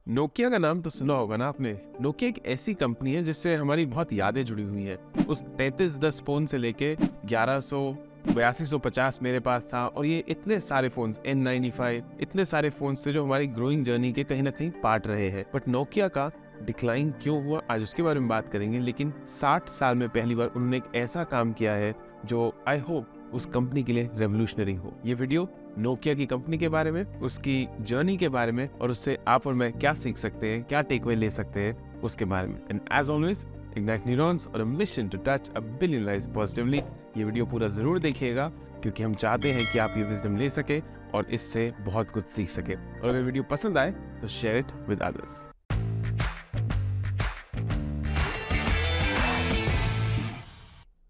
Nokia का नाम तो सुना होगा ना आपने। नोकिया एक ऐसी कंपनी है जिससे हमारी बहुत यादें जुड़ी हुई हैं। उस 3310 फोन से लेके 1100 8250 मेरे पास था, और ये इतने सारे फोन्स N95, इतने सारे फोन्स थे जो हमारी ग्रोइंग जर्नी के कहीं ना कहीं पार्ट रहे हैं। बट नोकिया का डिक्लाइन क्यों हुआ, आज उसके बारे में बात करेंगे। लेकिन 60 साल में पहली बार उन्होंने एक ऐसा काम किया है जो आई होप उस कंपनी के लिए रेवोल्यूशनरी हो। ये वीडियो नोकिया की कंपनी के बारे में, उसकी जर्नी के बारे में, और उससे आप और मैं क्या सीख सकते हैं, क्या टेक अवे ले सकते हैं उसके बारे में। And as always ignite neurons और a mission to touch a billion lives positively. ये वीडियो पूरा जरूर देखिएगा क्योंकि हम चाहते हैं कि आप ये विजडम ले सके और इससे बहुत कुछ सीख सके। और अगर वीडियो पसंद आए तो share it with others.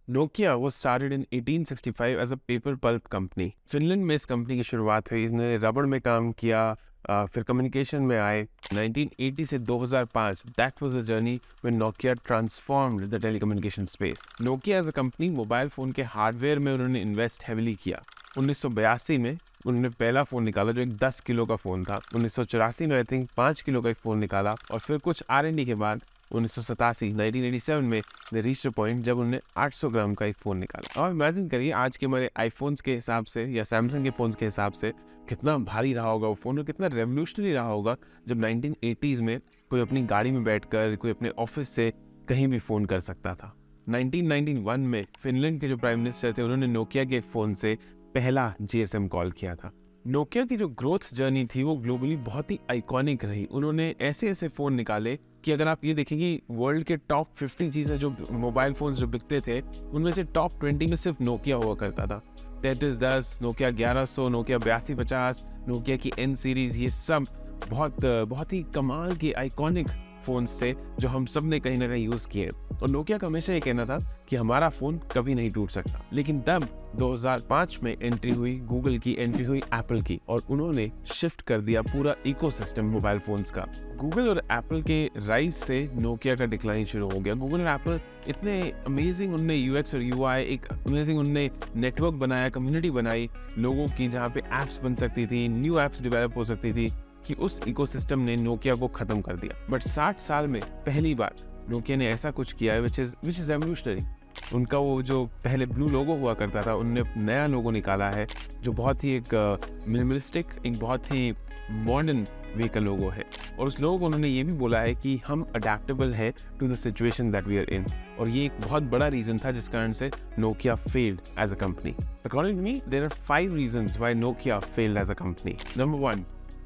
Nokia was started in 1865 as a paper pulp company. Finland में इस कंपनी की शुरुआत हुई। इसने रबड़ में काम किया, फिर कम्युनिकेशन में आए। 1980 से 2005 that was the journey when Nokia transformed the telecommunication space. Nokia as a company mobile phone के हार्डवेयर में उन्होंने इन्वेस्ट हेविली किया। 1982 में उन्होंने पहला फ़ोन निकाला जो एक 10 किलो का फ़ोन था। 1984 में आई थिंक 5 किलो का एक फ़ोन निकाला, और फिर कुछ R&D के बाद 1987 में दे रीच्ड अ पॉइंट जब उन्होंने 800 ग्राम का एक फ़ोन निकाला। और इमेजिन करिए आज के हमारे आईफोन्स के हिसाब से या सैमसंग के फ़ोन्स के हिसाब से कितना भारी रहा होगा वो फ़ोन, और कितना रेवोल्यूशनरी रहा होगा जब 1980s में कोई अपनी गाड़ी में बैठकर, कोई अपने ऑफिस से कहीं भी फ़ोन कर सकता था। 1991 में फिनलैंड के जो प्राइम मिनिस्टर थे उन्होंने नोकिया के फ़ोन से पहला GSM कॉल किया था। नोकिया की जो ग्रोथ जर्नी थी वो ग्लोबली बहुत ही आइकॉनिक रही। उन्होंने ऐसे ऐसे फ़ोन निकाले कि अगर आप ये देखें कि वर्ल्ड के टॉप 50 चीज़ें जो मोबाइल फ़ोन्स जो बिकते थे उनमें से टॉप 20 में सिर्फ नोकिया हुआ करता था। 3310, नोकिया 1100, नोकिया 8250, नोकिया की N सीरीज़, ये सब बहुत ही कमाल के आइकॉनिक फ़ोन्स थे जो हम सब ने कहीं ना कहीं यूज़ किए। और नोकिया का हमेशा ये कहना था कि हमारा फ़ोन कभी नहीं टूट सकता। लेकिन तब 2005 में एंट्री हुई गूगल की, एंट्री हुई एप्पल की, और उन्होंने शिफ्ट कर दिया पूरा इकोसिस्टम मोबाइल फ़ोन्स का। गूगल और एप्पल के राइज से नोकिया का डिक्लाइन शुरू हो गया। गूगल और एप्पल इतने अमेजिंग उनने UX और UI, एक अमेजिंग उनने नेटवर्क बनाया, कम्युनिटी बनाई लोगों की, जहाँ पे ऐप्स बन सकती थी, न्यू ऐप्स डेवलप हो सकती थी, कि उस इकोसिस्टम ने नोकिया को ख़त्म कर दिया। बट 60 साल में पहली बार नोकिया ने ऐसा कुछ किया है विच इज़ रेवोल्यूशनरी। उनका वो जो पहले ब्लू लोगो हुआ करता था, उनने नया लोगो निकाला है जो बहुत ही एक मिनिमलिस्टिक, एक बहुत ही मॉडर्न वे का लोगो है। और उस लोगो को उन्होंने ये भी बोला है कि हम अडेप्टेबल है to the situation that we are in. और ये एक बहुत बड़ा रीज़न था जिस कारण से Nokia failed as a company. According to me there are 5 reasons why Nokia failed as a company. Number 1,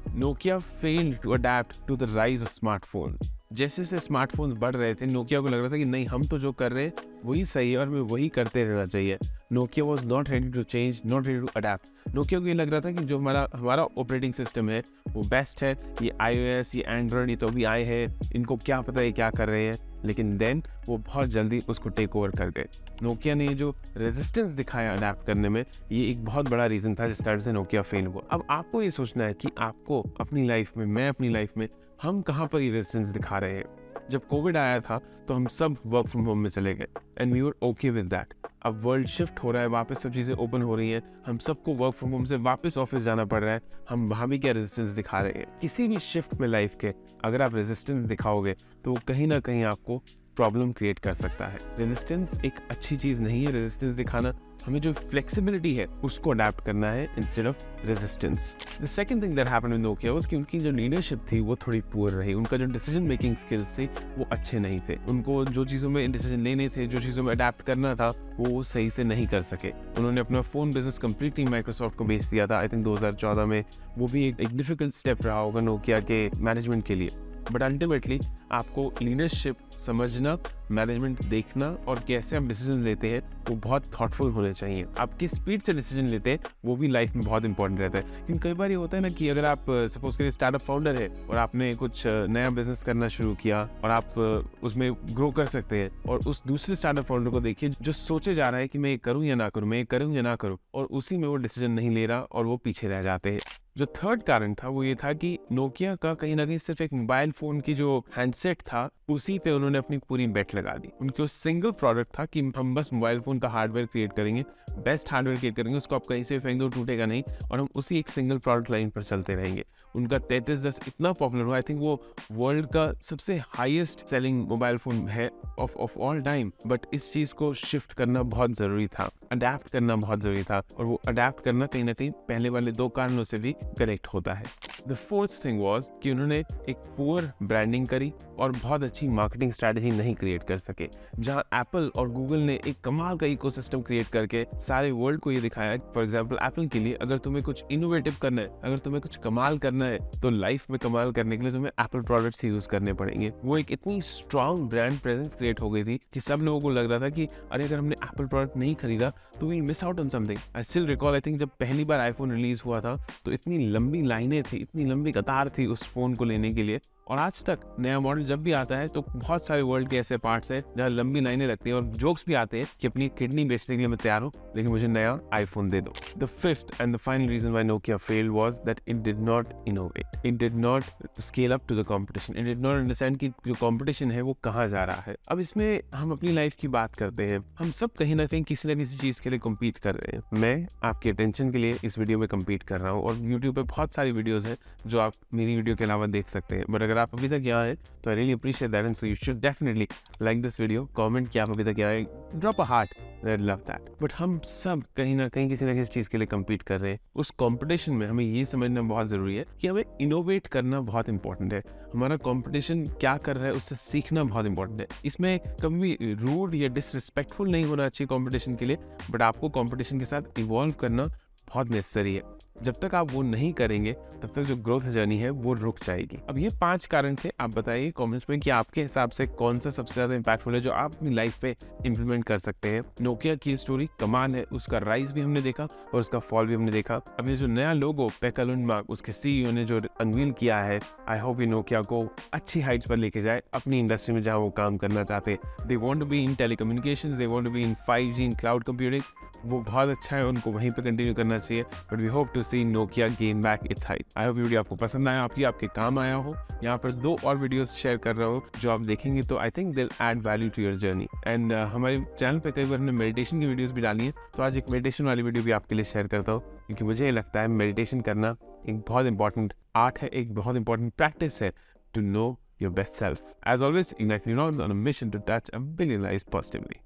Nokia failed to adapt to the rise of smartphones. जैसे जैसे स्मार्टफोन्स बढ़ रहे थे नोकिया को लग रहा था कि नहीं, हम तो जो कर रहे हैं वही सही है और हमें वही करते रहना चाहिए। Nokia was not ready to change, not ready to adapt. Nokia को ये लग रहा था कि जो हमारा ऑपरेटिंग सिस्टम है वो बेस्ट है, ये iOS, ये एंड्रॉयड, ये तो अभी आए हैं, इनको क्या पता है क्या कर रहे हैं। लेकिन देन वो बहुत जल्दी उसको टेक ओवर कर गए। नोकिया ने जो रेजिस्टेंस दिखाया अडेप्ट करने में, ये एक बहुत बड़ा रीज़न था जिस कारण से नोकिया फेल हुआ। अब आपको ये सोचना है कि आपको अपनी लाइफ में, मैं अपनी लाइफ में, हम कहाँ पर ये रेजिस्टेंस दिखा रहे हैं। जब कोविड आया था तो हम सब वर्क फ्रॉम होम में चले गए and we were okay with that. अब वर्ल्ड शिफ्ट हो रहा है, वापस सब चीज़ें ओपन हो रही हैं, हम सबको वर्क फ्रॉम होम से वापस ऑफिस जाना पड़ रहा है। हम वहाँ भी क्या रेजिस्टेंस दिखा रहे हैं? किसी भी शिफ्ट में लाइफ के अगर आप रेजिस्टेंस दिखाओगे तो वो कहीं ना कहीं आपको प्रॉब्लम क्रिएट कर सकता है। रेजिस्टेंस एक अच्छी चीज़ नहीं है। रेजिस्टेंस दिखाना, हमें जो फ्लेक्सिबिलिटी है उसको अडेप्ट करना है instead of resistance. The second thing that happened with Nokia was कि उनकी जो लीडरशिप थी वो थोड़ी पुअर रही। उनका जो डिसीजन मेकिंग स्किल्स थे वो अच्छे नहीं थे। उनको जो चीज़ों में डिसीजन लेने थे, जो चीज़ों में अडेप्ट करना था, वो सही से नहीं कर सके। उन्होंने अपना फ़ोन बिजनेस कंप्लीटली माइक्रोसॉफ्ट को बेच दिया था आई थिंक 2014 में। वो भी एक डिफिकल्ट स्टेप रहा होगा नोकिया के मैनेजमेंट के लिए। बट अल्टीमेटली आपको लीडरशिप समझना, मैनेजमेंट देखना और कैसे आप डिसीजन लेते हैं वो बहुत थॉटफुल होने चाहिए। आप किस स्पीड से डिसीजन लेते हैं वो भी लाइफ में बहुत इंपॉर्टेंट रहता है। क्योंकि कई बार ये होता है ना कि अगर आप सपोज करिए स्टार्टअप फाउंडर है और आपने कुछ नया बिजनेस करना शुरू किया और आप उसमें ग्रो कर सकते हैं, और उस दूसरे स्टार्टअप फाउंडर को देखिए जो सोचे जा रहा है कि मैं ये करूँ या ना करूँ, मैं ये करूँ या ना करूँ, और उसी में वो डिसीजन नहीं ले रहा और वो पीछे रह जाते हैं। जो थर्ड कारण था वो ये था कि नोकिया का कहीं ना कहीं सिर्फ एक मोबाइल फ़ोन की जो हैंडसेट था उसी पे उन्होंने अपनी पूरी बेट लगा दी। उनकी सिंगल प्रोडक्ट था कि हम बस मोबाइल फोन का हार्डवेयर क्रिएट करेंगे, बेस्ट हार्डवेयर क्रिएट करेंगे, उसको आप कहीं से फेंक दो टूटेगा नहीं, और हम उसी एक सिंगल प्रोडक्ट लाइन पर चलते रहेंगे। उनका 3310 इतना पॉपुलर हुआ, आई थिंक वो वर्ल्ड का सबसे हाईएस्ट सेलिंग मोबाइल फोन है ऑफ ऑल टाइम। बट इस चीज को शिफ्ट करना बहुत जरूरी था, अडेप्ट करना बहुत जरूरी था, और वो अडेप्ट करना कहीं ना कहीं पहले वाले 2 कारणों से भी कनेक्ट होता है। द फोर्थ थिंग वाज कि उन्होंने एक पुअर ब्रांडिंग करी और बहुत अच्छी मार्केटिंग स्ट्रैटेजी नहीं क्रिएट कर सके। जहां एप्पल और गूगल ने एक कमाल का इकोसिस्टम क्रिएट करके सारे वर्ल्ड को ये दिखाया। फॉर एग्जांपल एप्पल के लिए अगर तुम्हें कुछ इनोवेटिव करना है, अगर तुम्हें कुछ कमाल करना है, तो लाइफ में कमाल करने के लिए तुम्हें एप्पल प्रोडक्ट्स यूज करने पड़ेंगे। वो एक इतनी स्ट्रॉन्ग ब्रांड प्रेजेंस क्रिएट हो गई थी कि सब लोगों को लग रहा था कि अरे अगर हमने एप्पल प्रोडक्ट नहीं खरीदा तो we miss out on something. I still recall, I think जब पहली बार आईफोन रिलीज हुआ था तो इतनी लंबी लाइनें थी, इतनी लंबी कतार थी उस फोन को लेने के लिए। और आज तक नया मॉडल जब भी आता है तो बहुत सारे वर्ल्ड के ऐसे पार्ट्स हैं जहाँ लंबी लाइनें लगती हैं, और जोक्स भी आते हैं कि अपनी किडनी बेचने के लिए मैं तैयार हूँ, लेकिन मुझे नया आईफोन दे दो। The fifth and the final reason why Nokia failed was that it did not innovate, it did not scale up to the competition, it did not understand कि जो कंपटीशन है वो कहाँ जा रहा है। अब इसमें हम अपनी लाइफ की बात करते हैं, हम सब कहीं ना कहीं किसी न किसी चीज़ के लिए कम्पीट कर रहे हैं। मैं आपके अटेंशन के लिए इस वीडियो में कम्पीट कर रहा हूँ, और यूट्यूब पे बहुत सारी वीडियोज़ हैं जो आप मेरी वीडियो के अलावा देख सकते हैं। बट अगर आप अभी तक यहाँ है तो I really appreciate that, and so you should definitely like this video, comment किया आप अभी तक यहाँ है, drop a heart, I love that. But हम सब कहीं ना कहीं किसी न किसी चीज़ के लिए कम्पीट कर रहे हैं। उस कॉम्पिटिशन में हमें ये समझना बहुत ज़रूरी है कि हमें इनोवेट करना बहुत इंपॉर्टेंट है। हमारा कॉम्पिटिशन क्या कर रहा है उससे सीखना बहुत इंपॉर्टेंट है। इसमें कभी भी रूड या डिसरिस्पेक्टफुल नहीं होना चाहिए कॉम्पिटिशन के लिए, बट आपको कॉम्पिटिशन के साथ इवॉल्व करना बहुत नेसेसरी है। जब तक आप वो नहीं करेंगे तब तक जो ग्रोथ जर्नी है वो रुक जाएगी। अब ये 5 कारण थे, आप बताइए कमेंट्स में कि आपके हिसाब से कौन सा सबसे ज़्यादा इंपैक्टफुल है जो आप अपनी लाइफ पे इंप्लीमेंट कर सकते हैं। नोकिया की स्टोरी कमाल है, उसका राइज भी हमने देखा और उसका फॉल भी हमने देखा। अब ये जो नया लोगो पेका लुंडमार्क उसके CEO ने जो अनवील किया है, आई होप ये नोकिया को अच्छी हाइट्स पर लेके जाए अपनी इंडस्ट्री में जहाँ वो काम करना चाहते हैं। They want to be in telecommunications, they want to be in 5G, in cloud computing, वो बहुत अच्छा है, उनको वहीं पे कंटिन्यू करना चाहिए। But we hope to see Nokia gain back its height. I hope video आपको पसंद आया, आपके काम आया हो। यहाँ पर 2 और वीडियोस शेयर कर रहा हूँ जो आप देखेंगे तो I think they will add value to your journey. And हमारे चैनल पे कई बार हमने मेडिटेशन की वीडियोस भी डाली हैं, तो आज एक मेडिटेशन वाली वीडियो भी आपके लिए शेयर करता हूँ, क्योंकि मुझे ये लगता है मेडिटेशन करना एक बहुत इंपॉर्टेंट आर्ट है, एक बहुत इंपॉर्टेंट प्रैक्टिस है to know your best self. As always, ignite neurons on a mission to touch a billion lives positively.